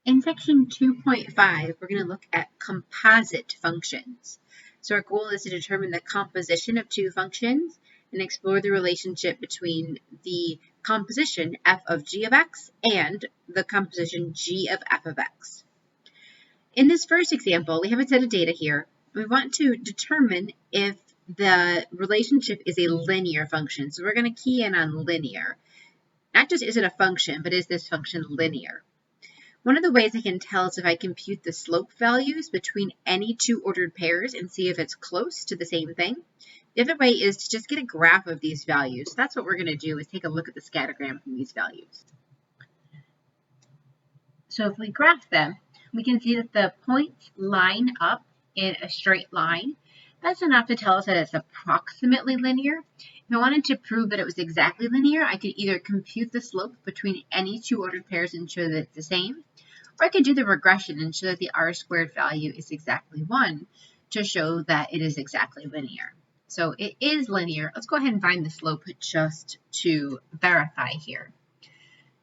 In section 2.5, we're going to look at composite functions. So our goal is to determine the composition of two functions and explore the relationship between the composition f of g of x and the composition g of f of x. In this first example, we have a set of data here. We want to determine if the relationship is a linear function. So we're going to key in on linear. Not just is it a function, but is this function linear? One of the ways I can tell is if I compute the slope values between any two ordered pairs and see if it's close to the same thing. The other way is to just get a graph of these values. That's what we're going to do, is take a look at the scattergram from these values. So if we graph them, we can see that the points line up in a straight line. That's enough to tell us that it's approximately linear. If I wanted to prove that it was exactly linear, I could either compute the slope between any two ordered pairs and show that it's the same, or I could do the regression and show that the r-squared value is exactly 1 to show that it is exactly linear. So it is linear. Let's go ahead and find the slope just to verify here.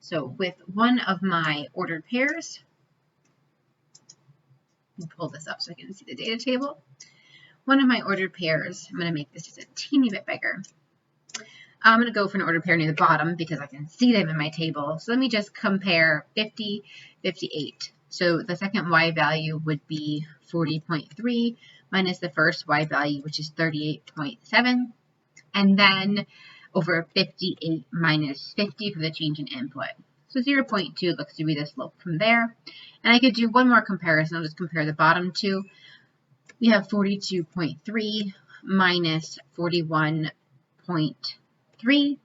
So with one of my ordered pairs, let me pull this up so I can see the data table. One of my ordered pairs, I'm going to make this just a teeny bit bigger. I'm going to go for an ordered pair near the bottom because I can see them in my table. So let me just compare 50, 58. So the second y value would be 40.3 minus the first y value, which is 38.7. And then over 58 minus 50 for the change in input. So 0.2 looks to be the slope from there. And I could do one more comparison. I'll just compare the bottom two. We have 42.3 minus 41.3,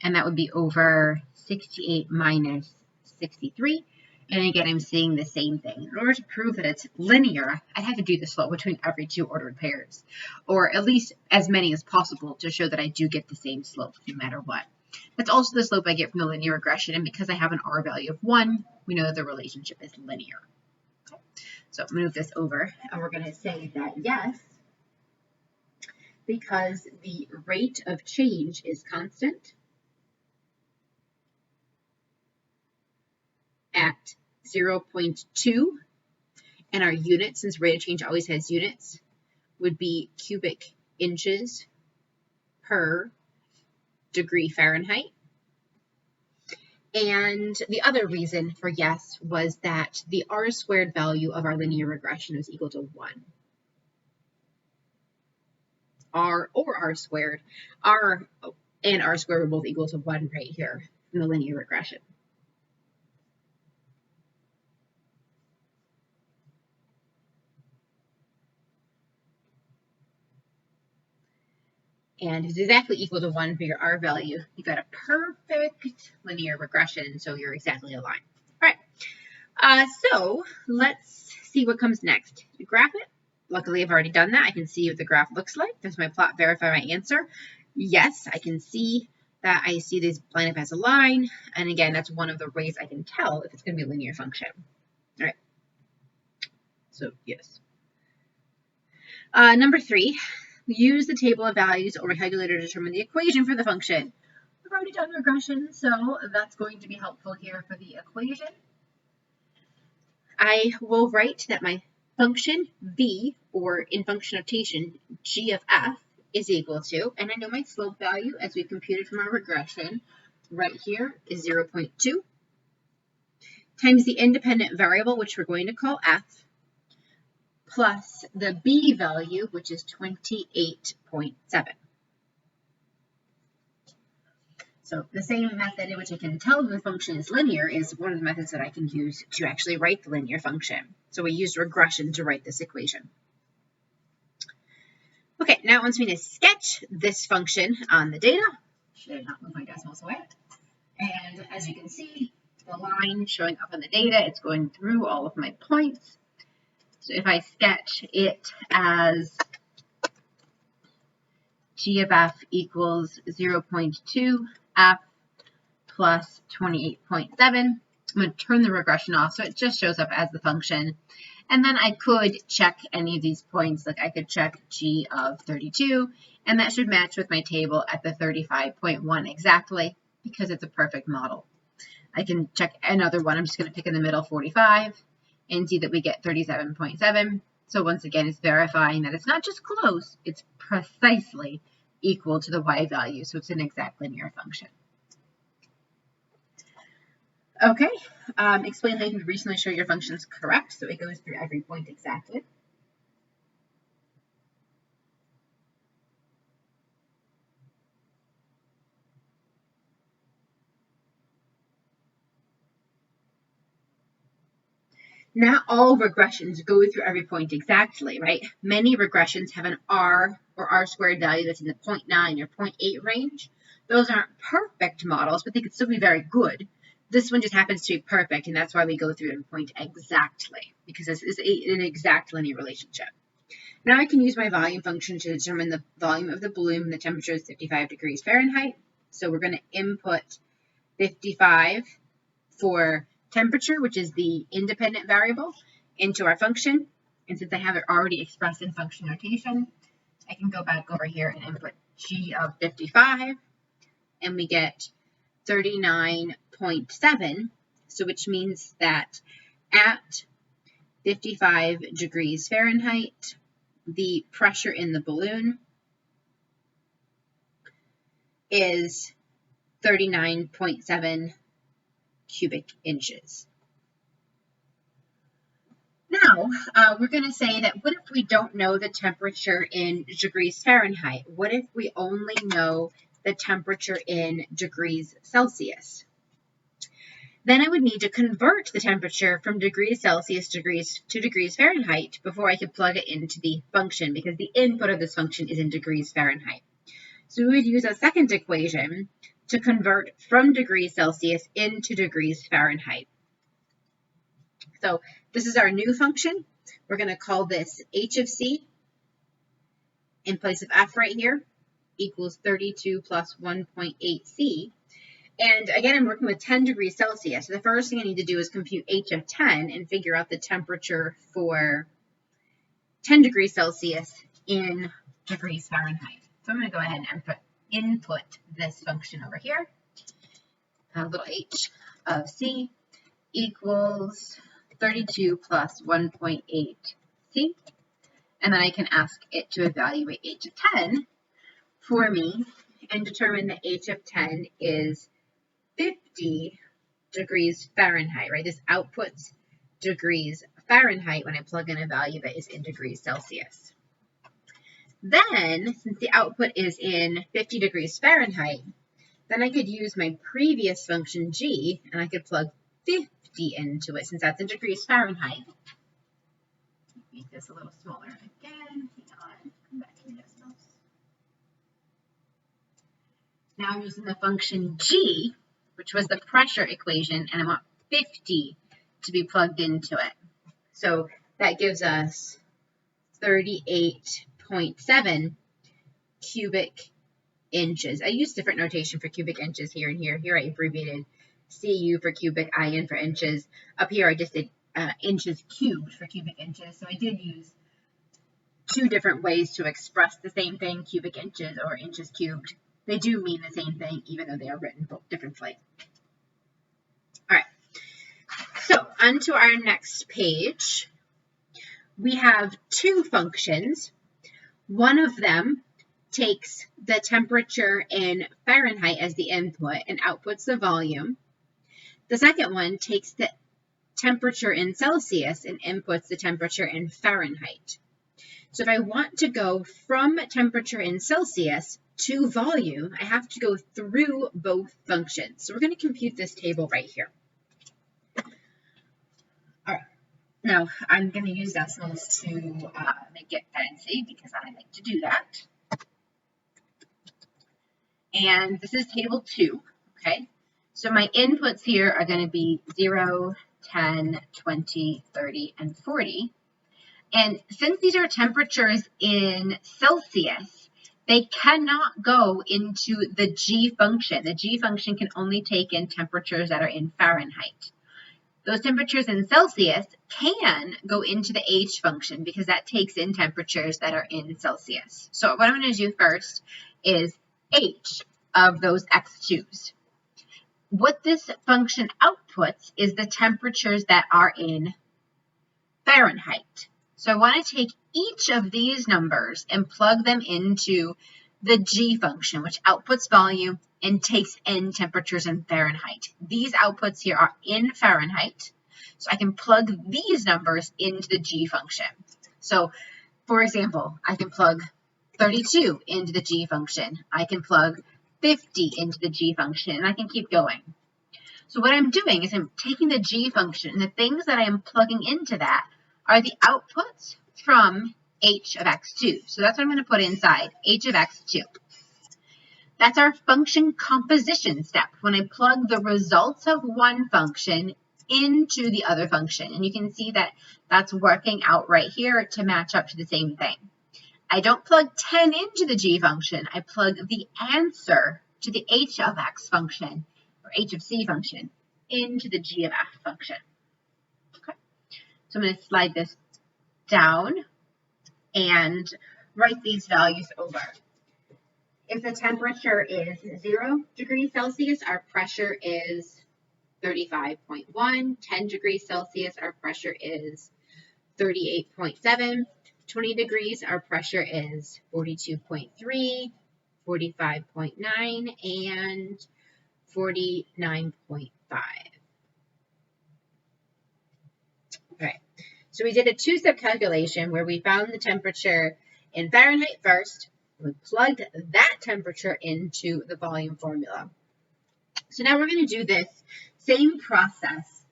and that would be over 68 minus 63. And again, I'm seeing the same thing. In order to prove that it's linear, I'd have to do the slope between every two ordered pairs, or at least as many as possible to show that I do get the same slope no matter what. That's also the slope I get from the linear regression, and because I have an r value of 1, we know that the relationship is linear. So move this over, and we're going to say that yes, because the rate of change is constant at 0.2, and our units, since rate of change always has units, would be cubic inches per degree Fahrenheit. And the other reason for yes was that the r-squared value of our linear regression was equal to 1. R or r squared, r and r squared were both equal to 1 right here in the linear regression. And if it's exactly equal to 1 for your r value, you got a perfect linear regression, so you're exactly aligned. All right, so let's see what comes next. You graph it. Luckily, I've already done that. I can see what the graph looks like. Does my plot verify my answer? Yes, I can see that I see these line up as a line. And again, that's one of the ways I can tell if it's going to be a linear function. All right, so yes. Number 3. Use the table of values or my calculator to determine the equation for the function. We've already done regression, so that's going to be helpful here for the equation. I will write that my function v, or in function notation, g of f, is equal to, and I know my slope value as we computed from our regression right here is 0.2 times the independent variable, which we're going to call f, plus the b value, which is 28.7. So the same method in which I can tell the function is linear is one of the methods that I can use to actually write the linear function. So we used regression to write this equation. Okay, now it wants me to sketch this function on the data. Should not move my decimals away. And as you can see, the line showing up on the data, it's going through all of my points. So if I sketch it as g of f equals 0.2 f plus 28.7, I'm going to turn the regression off so it just shows up as the function. And then I could check any of these points, like I could check g of 32, and that should match with my table at the 35.1 exactly, because it's a perfect model. I can check another one. I'm just going to pick in the middle, 45, and see that we get 37.7. So once again, it's verifying that it's not just close, it's precisely equal to the y value. So it's an exact linear function. Okay, explain how you can recently show your functions correct. So it goes through every point exactly. Not all regressions go through every point exactly, right? Many regressions have an R or R squared value that's in the 0.9 or 0.8 range. Those aren't perfect models, but they could still be very good. This one just happens to be perfect, and that's why we go through every point exactly, because this is an exact linear relationship. Now I can use my volume function to determine the volume of the balloon when the temperature is 55 degrees Fahrenheit. So we're going to input 55 for temperature, which is the independent variable, into our function. And since I have it already expressed in function notation, I can go back over here and input G of 55, and we get 39.7, so which means that at 55 degrees Fahrenheit, the pressure in the balloon is 39.7 cubic inches. Now, we're going to say that what if we don't know the temperature in degrees Fahrenheit? What if we only know the temperature in degrees Celsius? Then I would need to convert the temperature from degrees Celsius to degrees Fahrenheit before I could plug it into the function, because the input of this function is in degrees Fahrenheit. So we would use a second equation to convert from degrees Celsius into degrees Fahrenheit. So this is our new function. We're going to call this h of c in place of f right here equals 32 plus 1.8c. And again, I'm working with 10 degrees Celsius. So the first thing I need to do is compute h of 10 and figure out the temperature for 10 degrees Celsius in degrees Fahrenheit. So I'm going to go ahead and input this function over here. A little h of c equals 32 plus 1.8c. And then I can ask it to evaluate h of 10 for me and determine that h of 10 is 50 degrees Fahrenheit, right? This outputs degrees Fahrenheit when I plug in a value that is in degrees Celsius. Then, since the output is in 50 degrees Fahrenheit, then I could use my previous function g, and I could plug 50 into it, since that's in degrees Fahrenheit. Make this a little smaller again. Hang on, come back to decimals. Now I'm using the function g, which was the pressure equation, and I want 50 to be plugged into it. So that gives us 38.7 cubic inches. I use different notation for cubic inches here and here. Here I abbreviated CU for cubic, IN for inches. Up here I just did inches cubed for cubic inches. So I did use two different ways to express the same thing, cubic inches or inches cubed. They do mean the same thing, even though they are written both differently. All right, so on to our next page. We have two functions. One of them takes the temperature in Fahrenheit as the input and outputs the volume. The second one takes the temperature in Celsius and inputs the temperature in Fahrenheit. So if I want to go from temperature in Celsius to volume, I have to go through both functions. So we're going to compute this table right here. All right. Now, I'm going to use decimals to make it fancy because I like to do that. And this is table 2, okay? So my inputs here are going to be 0, 10, 20, 30, and 40. And since these are temperatures in Celsius, they cannot go into the G function. The G function can only take in temperatures that are in Fahrenheit. Those temperatures in Celsius can go into the H function because that takes in temperatures that are in Celsius. So what I'm going to do first is H of those X2s. what this function outputs is the temperatures that are in Fahrenheit. So I want to take each of these numbers and plug them into the G function, which outputs volume and takes in temperatures in Fahrenheit. These outputs here are in Fahrenheit, so I can plug these numbers into the G function. So, for example, I can plug 32 into the G function. I can plug 50 into the G function, and I can keep going. So what I'm doing is I'm taking the G function, and the things that I am plugging into that are the outputs from h of x2. So that's what I'm going to put inside, h of x2. That's our function composition step, when I plug the results of one function into the other function. And you can see that that's working out right here to match up to the same thing. I don't plug 10 into the G function. I plug the answer to the h of x function, or h of c function, into the g of f function. Okay. So I'm going to slide this down and write these values over. If the temperature is 0 degrees Celsius, our pressure is 35.1. 10 degrees Celsius, our pressure is 38.7. 20 degrees, our pressure is 42.3, 45.9, and 49.5. Okay, so we did a two-step calculation where we found the temperature in Fahrenheit first. We plugged that temperature into the volume formula. So now we're going to do this same process.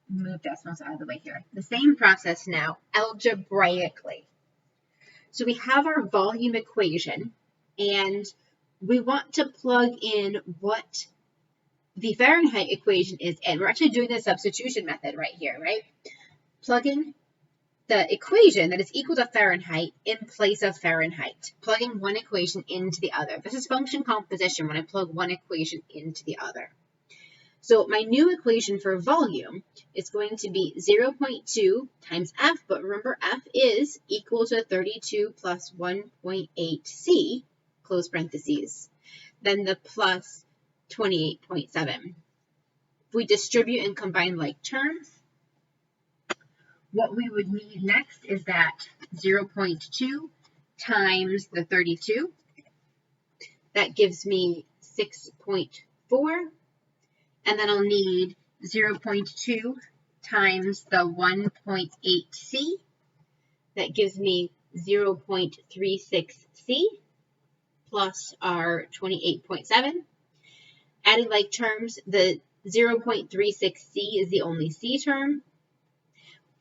Move decimals out of the way here. The same process now algebraically. So we have our volume equation, and we want to plug in what the Fahrenheit equation is in. We're actually doing the substitution method right here, right? Plugging the equation that is equal to Fahrenheit in place of Fahrenheit, plugging one equation into the other. This is function composition when I plug one equation into the other. So my new equation for volume is going to be 0.2 times F, but remember F is equal to 32 plus 1.8 C, close parentheses, then the plus 28.7. If we distribute and combine like terms, what we would need next is that 0.2 times the 32. That gives me 6.4. And then I'll need 0.2 times the 1.8c. That gives me 0.36c plus our 28.7. Adding like terms, the 0.36c is the only c term.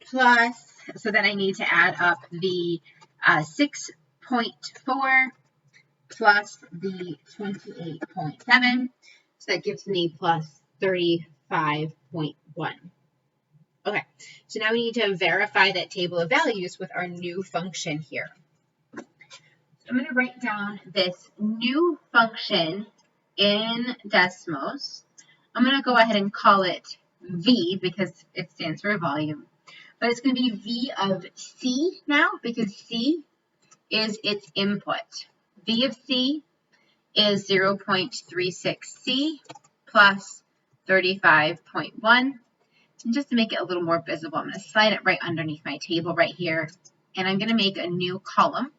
Plus, so then I need to add up the 6.4 plus the 28.7. So that gives me plus 35.1. Okay, so now we need to verify that table of values with our new function here. So I'm going to write down this new function in decimals. I'm going to go ahead and call it V because it stands for volume. But it's going to be V of C now because C is its input. V of C is 0.36C plus 35.1. And just to make it a little more visible, I'm going to slide it right underneath my table right here. And I'm going to make a new column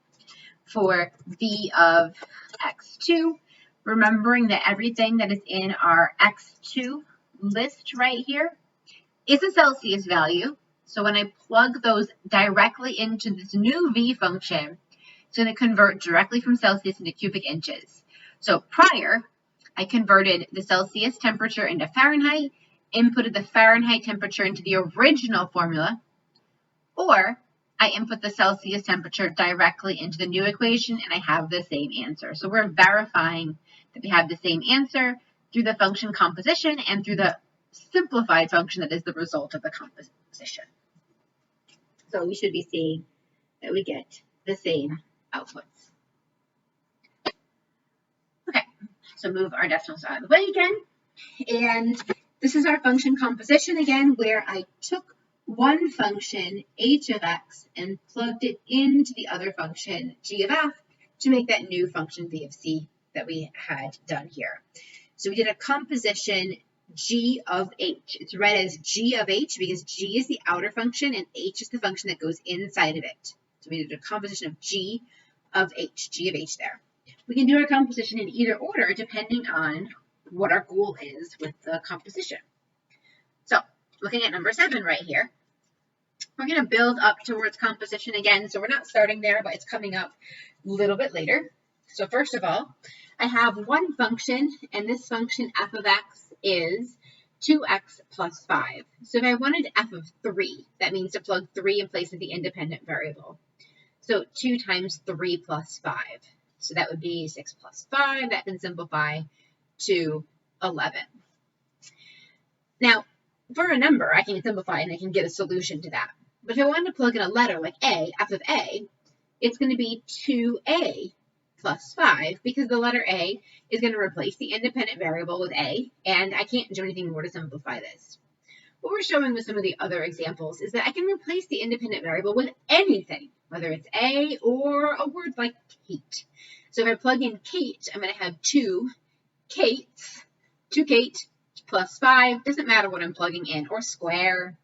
for V of X2, remembering that everything that is in our X2 list right here is a Celsius value. So when I plug those directly into this new V function, it's going to convert directly from Celsius into cubic inches. So prior, I converted the Celsius temperature into Fahrenheit, inputted the Fahrenheit temperature into the original formula, or I input the Celsius temperature directly into the new equation and I have the same answer. So we're verifying that we have the same answer through the function composition and through the simplified function that is the result of the composition. So we should be seeing that we get the same outputs. Okay, so move our decimals out of the way again. And this is our function composition again, where I took one function, h of x, and plugged it into the other function, g of f, to make that new function v of c that we had done here. So we did a composition g of h. It's read as g of h because g is the outer function and h is the function that goes inside of it. So we did a composition of g of h there. We can do our composition in either order depending on what our goal is with the composition. So looking at number 7 right here, we're going to build up towards composition again. So we're not starting there, but it's coming up a little bit later. So first of all, I have one function, and this function f of x is 2x plus 5. So if I wanted f of 3, that means to plug 3 in place of the independent variable. So 2 times 3 plus 5. So that would be 6 plus 5. That can simplify to 11. Now, for a number, I can simplify and I can get a solution to that. But if I wanted to plug in a letter like a, f of a, it's going to be 2a plus 5 because the letter a is going to replace the independent variable with a, and I can't do anything more to simplify this. What we're showing with some of the other examples is that I can replace the independent variable with anything, whether it's a or a word like Kate. So if I plug in Kate, I'm going to have 2 Kates, 2 Kate plus 5, doesn't matter what I'm plugging in, or square.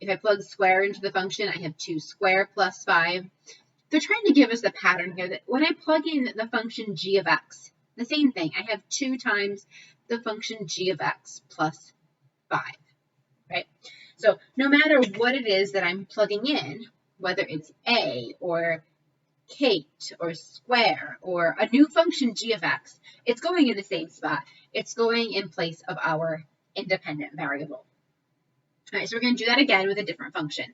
If I plug square into the function, I have 2 square plus 5. They're trying to give us the pattern here that when I plug in the function g of x, the same thing, I have 2 times the function g of x plus 5, right? So no matter what it is that I'm plugging in, whether it's a or Kate or square or a new function g of x, it's going in the same spot. It's going in place of our independent variable. All right, so we're going to do that again with a different function.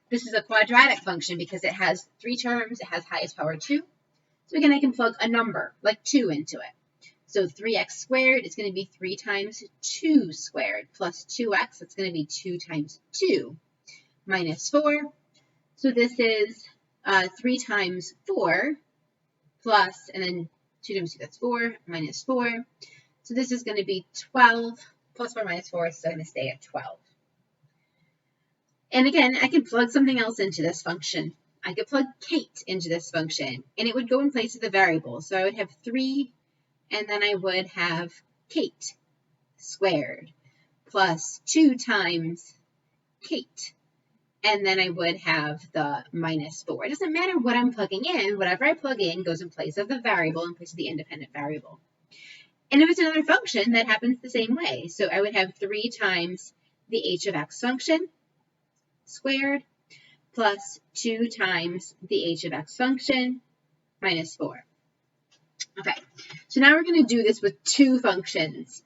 This is a quadratic function because it has 3 terms. It has highest power 2. So again, I can plug a number like 2 into it. So 3x squared is going to be 3 times 2 squared plus 2x. That's going to be 2 times 2 minus 4. So this is 3 times 4 plus, and then 2 times 2, that's 4, minus 4. So this is going to be 12 plus 4 minus 4, so I'm going to stay at 12. And again, I can plug something else into this function. I could plug Kate into this function, and it would go in place of the variable. So I would have 3, and then I would have Kate squared plus 2 times Kate. And then I would have the minus 4. It doesn't matter what I'm plugging in. Whatever I plug in goes in place of the variable, in place of the independent variable. And if it's another function, that happens the same way. So I would have 3 times the h of x function squared plus 2 times the h of x function minus 4. Okay, so now we're going to do this with 2 functions.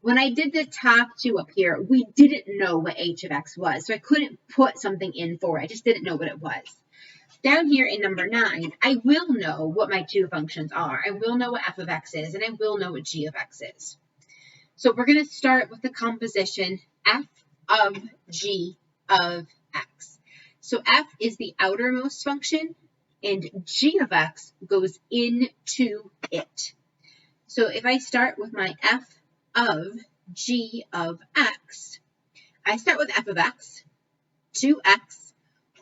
When I did the top 2 up here, we didn't know what h of x was, so I couldn't put something in for it. I just didn't know what it was. Down here in number 9, I will know what my 2 functions are. I will know what f of x is, and I will know what g of x is. So we're going to start with the composition f of g of x. So f is the outermost function, and g of x goes into it. So if I start with my f of g of x, I start with f of x, 2x.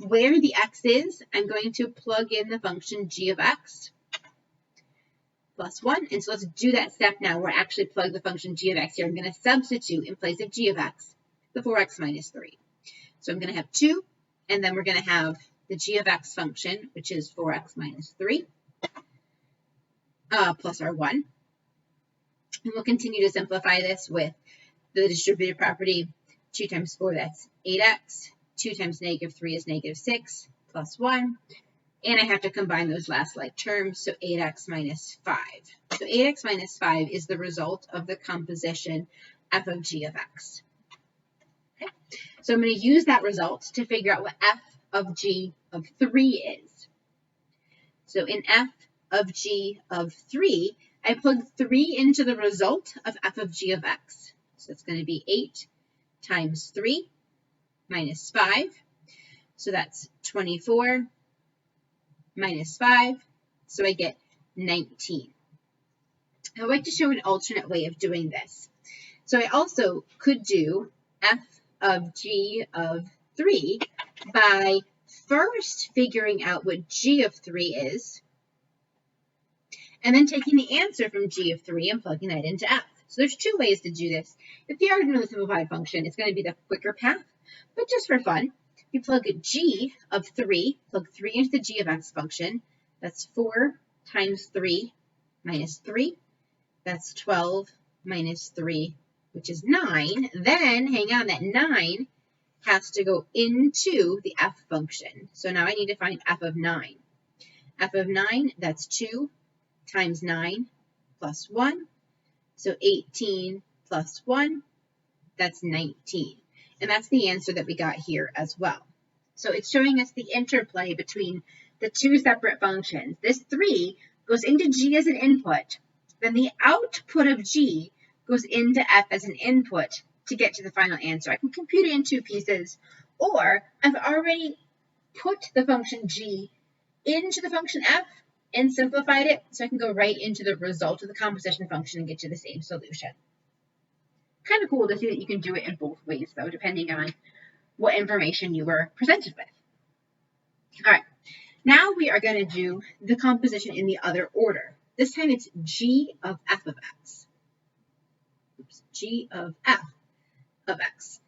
Where the x is, I'm going to plug in the function g of x plus 1. And so let's do that step now where I actually plug the function g of x here. I'm going to substitute in place of g of x the 4x minus 3. So I'm going to have 2, and then we're going to have the g of x function, which is 4x minus 3, plus our 1. And we'll continue to simplify this with the distributive property. 2 times 4, that's 8x. 2 times negative 3 is negative 6, plus 1. And I have to combine those last like terms, so 8x minus 5. So 8x minus 5 is the result of the composition f of g of x. Okay? So I'm going to use that result to figure out what f of g of 3 is. So in f of g of 3, I plug 3 into the result of f of g of x. So it's going to be 8 times 3 minus 5. So that's 24 minus 5. So I get 19. I'd like to show an alternate way of doing this. So I also could do f of g of 3 by first figuring out what g of 3 is, and then taking the answer from g of 3 and plugging that into f. So there's two ways to do this. If you already know the simplified function, it's going to be the quicker path, but just for fun, you plug g of 3, plug 3 into the g of x function. That's 4 times 3 minus 3. That's 12 minus 3, which is 9. Then, hang on, that 9 has to go into the f function. So now I need to find f of 9. F of 9, that's 2 times 9 plus 1. So 18 plus 1, that's 19. And that's the answer that we got here as well. So it's showing us the interplay between the two separate functions. This 3 goes into g as an input. Then the output of g goes into f as an input to get to the final answer. I can compute it in two pieces, or I've already put the function g into the function f and simplified it, so I can go right into the result of the composition function and get to the same solution. Kind of cool to see that you can do it in both ways, though, depending on what information you were presented with. All right, now we are going to do the composition in the other order. This time it's g of f of x. Oops, g of f of x.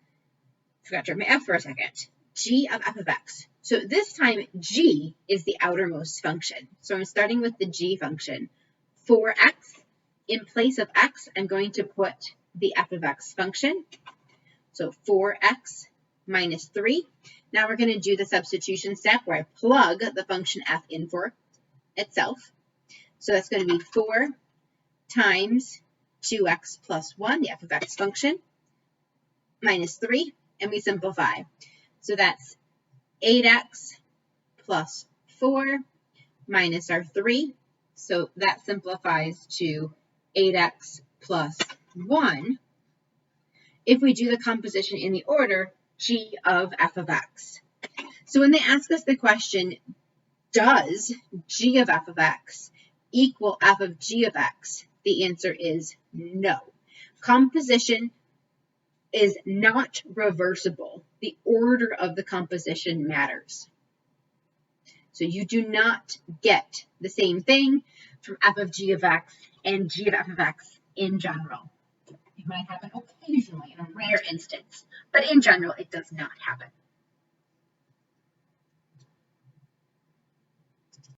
Forgot to write my f for a second. G of f of x. So this time g is the outermost function. So I'm starting with the g function. For x, in place of x, I'm going to put the f of x function. So 4x minus 3. Now we're going to do the substitution step where I plug the function f in for itself. So that's going to be 4 times 2x plus 1, the f of x function, minus 3, and we simplify. So that's 8x plus 4 minus our 3. So that simplifies to 8x plus 1. If we do the composition in the order, g of f of x. So when they ask us the question, does g of f of x equal f of g of x? The answer is no. Composition is not reversible. The order of the composition matters. So you do not get the same thing from f of g of x and g of f of x in general. It might happen occasionally in a rare instance, but in general, it does not happen.